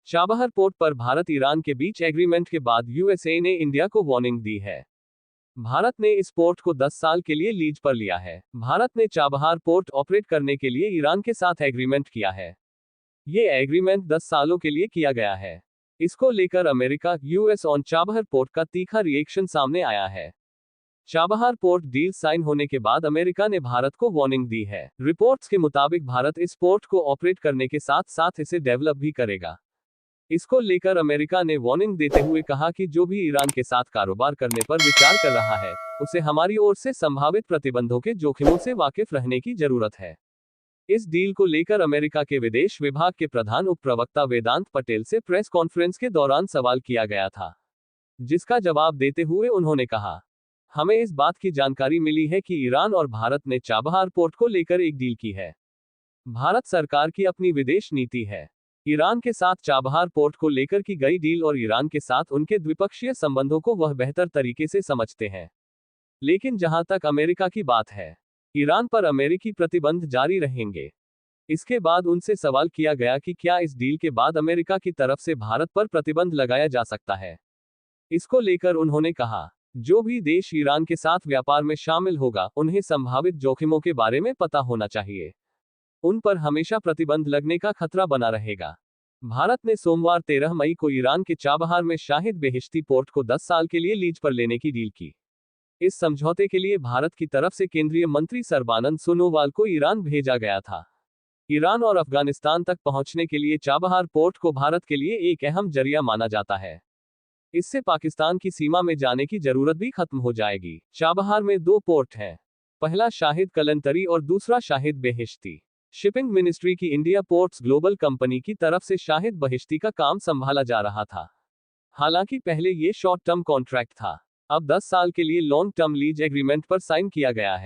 Chabahar port पर Bharat Iran के बीच agreement के बाद यूएसए ने इंडिया को वार्निंग दी है। भारत ने इस पोर्ट को 10 साल के लिए लीज पर लिया है। भारत ने चाबहार पोर्ट ऑपरेट करने के लिए ईरान के साथ एग्रीमेंट किया है। ये एग्रीमेंट 10 सालों के लिए किया गया है। इसको लेकर America US on Chabahar port का तीखा रिएक्शन सामने आया है। चाबहार पोर्ट डील साइन होने के बाद अमेरिका ने भारत को वार्निंग दी है। रिपोर्ट्स के मुताबिक भारत इस पोर्ट को ऑपरेट करने के साथ साथ इसे डेवलप भी करेगा। इसको लेकर अमेरिका ने वार्निंग देते हुए कहा कि जो भी ईरान के साथ कारोबार करने पर विचार कर रहा है, उसे हमारी ओर से संभावित प्रतिबंधों के जोखिमों से वाकिफ रहने की जरूरत है। इस डील को लेकर अमेरिका के विदेश विभाग के प्रधान उप प्रवक्ता वेदांत पटेल से प्रेस कॉन्फ्रेंस के दौरान सवाल किया गया था, जिसका जवाब देते हुए उन्होंने कहा, हमें इस बात की जानकारी मिली है कि ईरान और भारत ने चाबहार पोर्ट को लेकर एक डील की है। भारत सरकार की अपनी विदेश नीति है। ईरान के साथ चाबहार पोर्ट को लेकर की गई डील और ईरान के साथ उनके द्विपक्षीय संबंधों को वह बेहतर तरीके से समझते हैं। लेकिन जहां तक अमेरिका की बात है, ईरान पर अमेरिकी प्रतिबंध जारी रहेंगे। इसके बाद उनसे सवाल किया गया कि क्या इस डील के बाद अमेरिका की तरफ से भारत पर प्रतिबंध लगाया जा सकता है। इसको लेकर उन्होंने कहा, जो भी देश ईरान के साथ व्यापार में शामिल होगा, उन्हें संभावित जोखिमों के बारे में पता होना चाहिए। उन पर हमेशा प्रतिबंध लगने का खतरा बना रहेगा। भारत ने सोमवार 13 मई को ईरान के चाबहार में शाहिद बेहिश्ती पोर्ट को 10 साल के लिए लीज पर लेने की डील की। इस समझौते के लिए भारत की तरफ से केंद्रीय मंत्री सर्बानंद सोनोवाल को ईरान भेजा गया था। ईरान और अफगानिस्तान तक पहुंचने के लिए चाबहार पोर्ट को भारत के लिए एक अहम जरिया माना जाता है। इससे पाकिस्तान की सीमा में जाने की जरूरत भी खत्म हो जाएगी। चाबहार में 2 पोर्ट हैं, पहला शाहिद कलंतरी और दूसरा शाहिद बेहिश्ती। शिपिंग मिनिस्ट्री की इंडिया पोर्ट्स ग्लोबल कंपनी की तरफ से शाहिद बहिश्ती का काम संभाला जा रहा था। हालांकि पहले ये शॉर्ट टर्म कॉन्ट्रैक्ट था। अब 10 साल के लिए लॉन्ग टर्म लीज एग्रीमेंट पर साइन किया गया है।